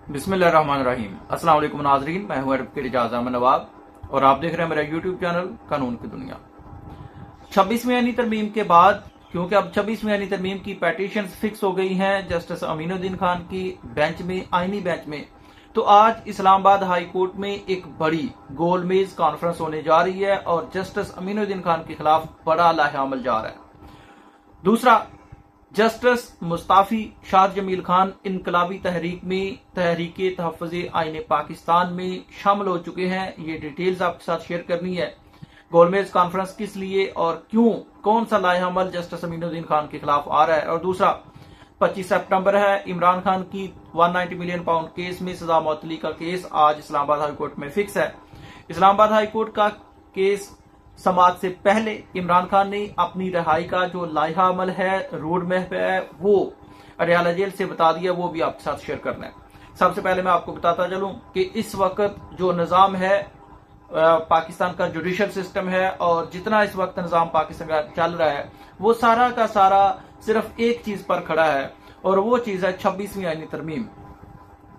बिस्मिल्लाहिर्रहमानिर्रहीम। अस्सलाम वालेकुम नाज़रीन, मैं हूं एडवोकेट इजाज़ अहमद नवाब और आप देख रहे हैं मेरा यूट्यूब चैनल कानून की दुनिया। 26वीं आईनी तरमीम के बाद, क्योंकि अब 26वीं आईनी तरमीम की पेटिशन फिक्स हो गई हैं जस्टिस अमीनुद्दीन खान की बेंच में, आईनी बेंच में, तो आज इस्लामाबाद हाई कोर्ट में एक बड़ी गोलमेज कॉन्फ्रेंस होने जा रही है और जस्टिस अमीनुद्दीन खान के खिलाफ बड़ा लाहेअमल जा रहा है। दूसरा, जस्टिस मुस्ताफी शाह जमील खान इनकलाबी तहरीक में तहरीके तहफ़्फ़ुज़े आईने पाकिस्तान में शामिल हो चुके हैं। ये डिटेल्स आपके साथ शेयर करनी है। गोलमेज कॉन्फ्रेंस किस लिए और क्यों, कौन सा लाहेअमल जस्टिस अमीनुद्दीन खान के खिलाफ आ रहा है। और दूसरा, 25 सितंबर है, इमरान खान की 190 मिलियन पाउंड केस में सजा मुअत्तली का केस आज इस्लामाबाद हाई कोर्ट में फिक्स है। इस्लामाबाद हाई कोर्ट का केस समाप्त से पहले इमरान खान ने अपनी रिहाई का जो लाहेअमल है, रोड मैप है, वो अडयाला जेल से बता दिया। वो भी आपके साथ शेयर करना है। सबसे पहले मैं आपको बताता चलूं कि इस वक्त जो निजाम है पाकिस्तान का जुडिशल सिस्टम है, और जितना इस वक्त निजाम पाकिस्तान का चल रहा है वो सारा का सारा सिर्फ एक चीज पर खड़ा है, और वो चीज है 26वीं आईनी तरमीम।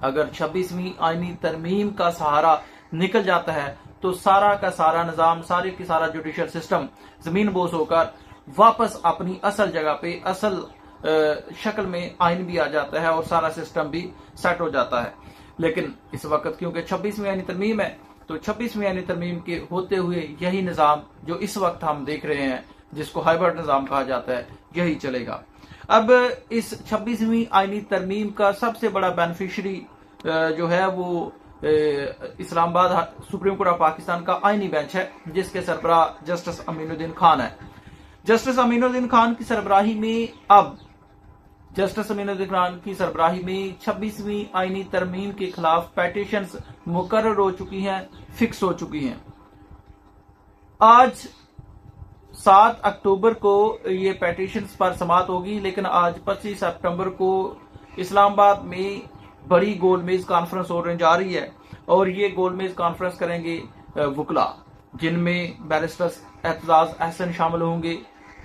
अगर 26वीं आईनी तरमीम का सहारा निकल जाता है तो सारा का सारा निजाम, सारे की सारा जुडिशल सिस्टम जमीन बोस होकर वापस अपनी असल जगह पे, असल शक्ल में आइन भी आ जाता है और सारा सिस्टम भी सेट हो जाता है। लेकिन इस वक्त क्योंकि 26वीं आईनी तरमीम है, तो 26वीं आईनी तरमीम के होते हुए यही निजाम जो इस वक्त हम देख रहे हैं, जिसको हाइब्रिड निजाम कहा जाता है, यही चलेगा। अब इस 26वीं आईनी तरमीम का सबसे बड़ा बेनिफिशियरी जो है वो Islamabad supreme court of Pakistan का आईनी बेंच है, जिसके सरबराह जस्टिस अमीनुद्दीन खान है। जस्टिस अमीनुद्दीन खान की सरबराही में अब जस्टिस अमीनुद्दीन खान की सरबराही में 26वीं आईनी तरमीम के खिलाफ पेटिशंस मुकर्रर हो चुकी हैं, फिक्स हो चुकी हैं। आज 7 अक्टूबर को ये पेटिशंस पर समाप्त होगी, लेकिन आज 25 सितंबर को इस्लामाबाद में बड़ी गोलमेज कॉन्फ्रेंस होने जा रही है, और ये गोलमेज कॉन्फ्रेंस करेंगे वुकला, जिनमें बैरिस्टर एतजाज अहसन शामिल होंगे,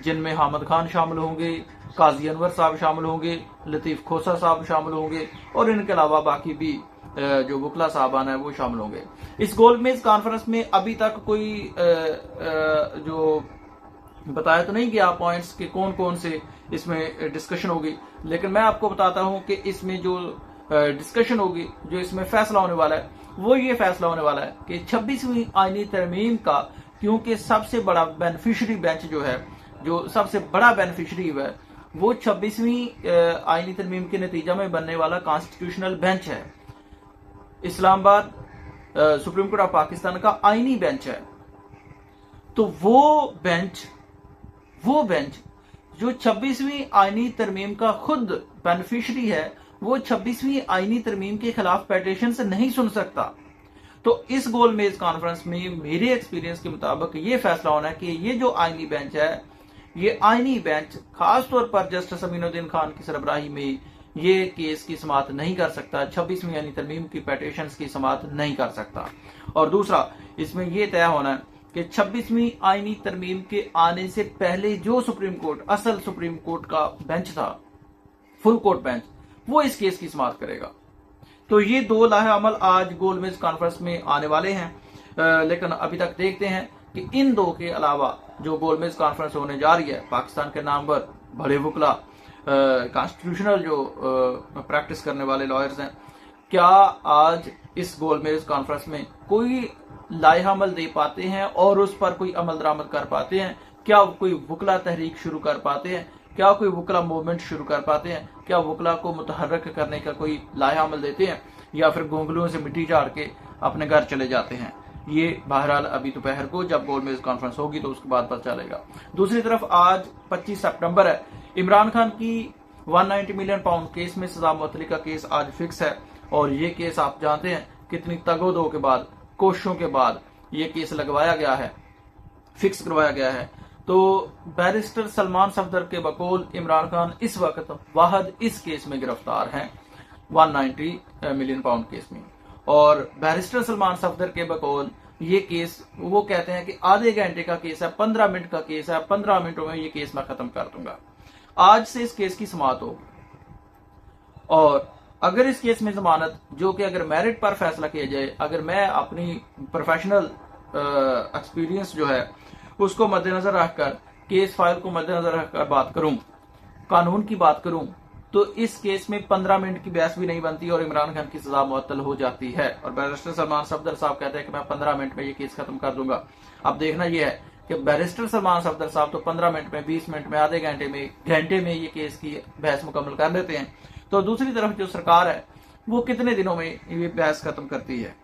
जिनमें हामिद खान शामिल होंगे, काजी अनवर साहब शामिल होंगे, लतीफ खोसा साहब शामिल होंगे, और इनके अलावा बाकी भी जो वुकला साहबान है वो शामिल होंगे। इस गोलमेज कॉन्फ्रेंस में अभी तक कोई जो बताया तो नहीं गया पॉइंट्स के कौन कौन से इसमें डिस्कशन होगी, लेकिन मैं आपको बताता हूं कि इसमें जो डिस्कशन होगी, जो इसमें फैसला होने वाला है, वो ये फैसला होने वाला है कि 26वीं आईनी तरमीम का, क्योंकि सबसे बड़ा बेनिफिशियरी बेंच जो है, जो सबसे बड़ा बेनिफिशियरी है, वो 26वीं आईनी तरमीम के नतीजा में बनने वाला कॉन्स्टिट्यूशनल बेंच है। Islamabad supreme court of Pakistan का आईनी बेंच है। तो वो बेंच जो 26वीं आईनी तरमीम का खुद बेनिफिशियरी है, वो 26वीं आईनी तरमीम के खिलाफ पेटिशन से नहीं सुन सकता। तो इस गोलमेज कॉन्फ्रेंस में मेरे एक्सपीरियंस के मुताबिक ये फैसला होना है कि ये जो आईनी बेंच है, ये आईनी बेंच खासतौर पर जस्टिस अमीनुद्दीन खान की सरबराही में ये केस की समाअत नहीं कर सकता, 26वीं आईनी तरमीम की पेटिशन की समाअत नहीं कर सकता। और दूसरा, इसमें यह तय होना है कि 26वीं आईनी तरमीम के आने से पहले जो सुप्रीम कोर्ट, असल सुप्रीम कोर्ट का बेंच था, फुल कोर्ट बेंच, वो इस केस की समाअत करेगा। तो ये दो लाहेअमल आज गोलमेज कॉन्फ्रेंस में आने वाले हैं। लेकिन अभी तक देखते हैं कि इन दो के अलावा जो गोलमेज कॉन्फ्रेंस होने जा रही है, पाकिस्तान के नाम पर बड़े वुकला, कॉन्स्टिट्यूशनल जो प्रैक्टिस करने वाले लॉयर्स हैं, क्या आज इस गोलमेज कॉन्फ्रेंस में कोई लाहेअमल दे पाते हैं और उस पर कोई अमल दरामद कर पाते हैं? क्या कोई वुकला तहरीक शुरू कर पाते हैं? क्या कोई वुकला मूवमेंट शुरू कर पाते हैं? क्या वुकला को मुतहर्रिक करने का कोई लाहेअमल देते हैं, या फिर गोंगलुओं से मिट्टी झाड़ के अपने घर चले जाते हैं? ये बहरहाल अभी दोपहर को जब गोलमेज कॉन्फ्रेंस होगी तो उसके बाद पता चलेगा। दूसरी तरफ आज 25 सितंबर है, इमरान खान की 190 मिलियन पाउंड केस में सजा मुअत्तली का केस आज फिक्स है, और ये केस आप जानते हैं कितनी तगोदो के बाद, कोशिशों के बाद ये केस लगवाया गया है, फिक्स करवाया गया है। तो बैरिस्टर सलमान सफदर के बकौल इमरान खान इस वक्त वाहद इस केस में गिरफ्तार हैं, 190 मिलियन पाउंड केस में। और बैरिस्टर सलमान सफदर के बकौल ये केस, वो कहते हैं कि आधे घंटे का केस है, 15 मिनट का केस है, 15 मिनटों में ये केस मैं खत्म कर दूंगा। आज से इस केस की समाअत होगी, और अगर इस केस में जमानत, जो कि अगर मेरिट पर फैसला किया जाए, अगर मैं अपनी प्रोफेशनल एक्सपीरियंस जो है उसको मद्देनजर रखकर, केस फाइल को मद्देनजर रखकर बात करूं, कानून की बात करूं, तो इस केस में 15 मिनट की बहस भी नहीं बनती और इमरान खान की सजा मुअत्तल हो जाती है। और बैरिस्टर सलमान सफदर साहब कहते हैं कि मैं 15 मिनट में ये केस खत्म कर दूंगा। अब देखना यह है कि बैरिस्टर सलमान सफदर साहब तो 15 मिनट में, 20 मिनट में, आधे घंटे में ये केस की बहस मुकम्मल कर लेते हैं। तो दूसरी तरफ जो सरकार है वो कितने दिनों में ये बहस खत्म करती है।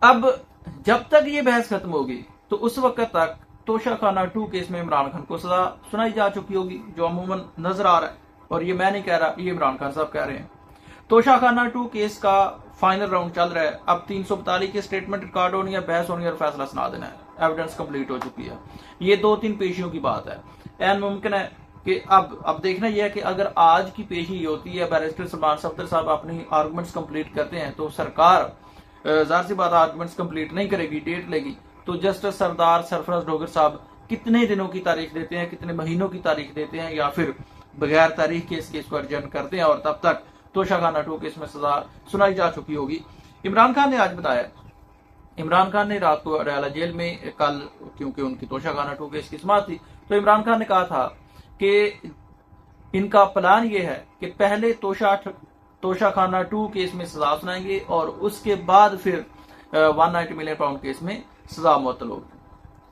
अब जब तक ये बहस खत्म होगी तो उस वक्त तक तोशाखाना 2 केस में इमरान खान को सजा सुनाई जा चुकी होगी, जो अमूमन नजर आ रहा है। और ये मैं नहीं कह रहा, ये इमरान खान साहब कह रहे हैं। तोशाखाना 2 केस का फाइनल राउंड चल रहा है। अब 342 की स्टेटमेंट रिकॉर्ड होनी है, बहस होनी है और फैसला सुना देना है। एविडेंस कंप्लीट हो चुकी है। ये 2-3 पेशियों की बात है। एन मुमकिन है कि अब देखना यह है कि अगर आज की पेशी होती है, बैरिस्टर सलमान सफदर साहब अपनी आर्गुमेंट्स कंप्लीट करते हैं, तो सरकार जाहिर सी बात आर्गुमेंट्स कंप्लीट नहीं करेगी, डेट लेगी। तो जस्टिस सरदार सरफराज डोगर साहब कितने दिनों की तारीख देते हैं, कितने महीनों की तारीख देते हैं, या फिर बगैर तारीख के इस केस को अर्जन करते हैं और तब तक तोशाखाना 2 केस में सजा सुनाई जा चुकी होगी। इमरान खान ने आज बताया, इमरान खान ने रात को अडयाला जेल में कल, क्योंकि उनकी तोशाखाना 2 केस की समाअत थी, तो इमरान खान ने कहा था कि इनका प्लान ये है कि पहले तोशाखाना 2 केस में सजा सुनाएंगे और उसके बाद फिर 190 मिलियन पाउंड केस में सजा मुअत्तल होगी।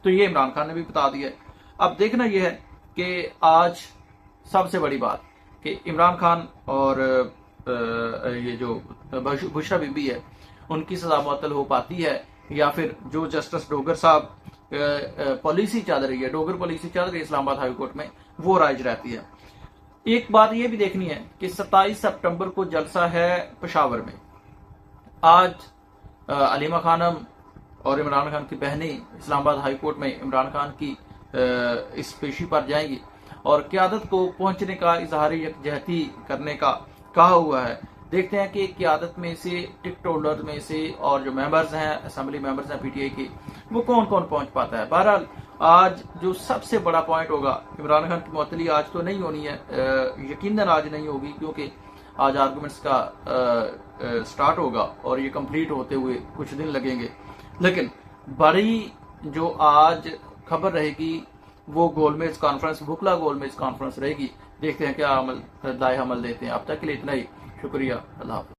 तो ये इमरान खान ने भी बता दिया है। अब देखना यह है कि आज सबसे बड़ी बात कि इमरान खान और ये जो बुशरा बीबी है उनकी सजा मुअत्तल हो पाती है, या फिर जो जस्टिस डोगर साहब पॉलिसी चल रही है, डोगर पॉलिसी चल रही है इस्लामाबाद हाई कोर्ट में, वो राइज रहती है। एक बात यह भी देखनी है कि 27 सितंबर को जलसा है पेशावर में। आज अलीमा खानम और इमरान खान की बहनें इस्लामाबाद हाई कोर्ट में इमरान खान की इस पेशी पर जाएंगी और क़यादत को पहुंचने का, इजहार यकजहती करने का कहा हुआ है। देखते हैं कि क़यादत में से, टिकट होल्डर में से और जो मेंबर्स हैं, असेंबली मेंबर्स हैं पीटीआई के, वो कौन कौन पहुंच पाता है। बहरहाल आज जो सबसे बड़ा पॉइंट होगा, इमरान खान की मुअत्तली आज तो नहीं होनी है, यकीनन आज नहीं होगी, क्योंकि आज आर्गुमेंट्स का स्टार्ट होगा और ये कंप्लीट होते हुए कुछ दिन लगेंगे। लेकिन बड़ी जो आज खबर रहेगी वो गोलमेज कॉन्फ्रेंस, बुकला गोलमेज कॉन्फ्रेंस रहेगी। देखते हैं क्या अमल दाए अमल देते हैं। अब तक के लिए इतना ही, शुक्रिया, अल्लाह हाफ़िज़।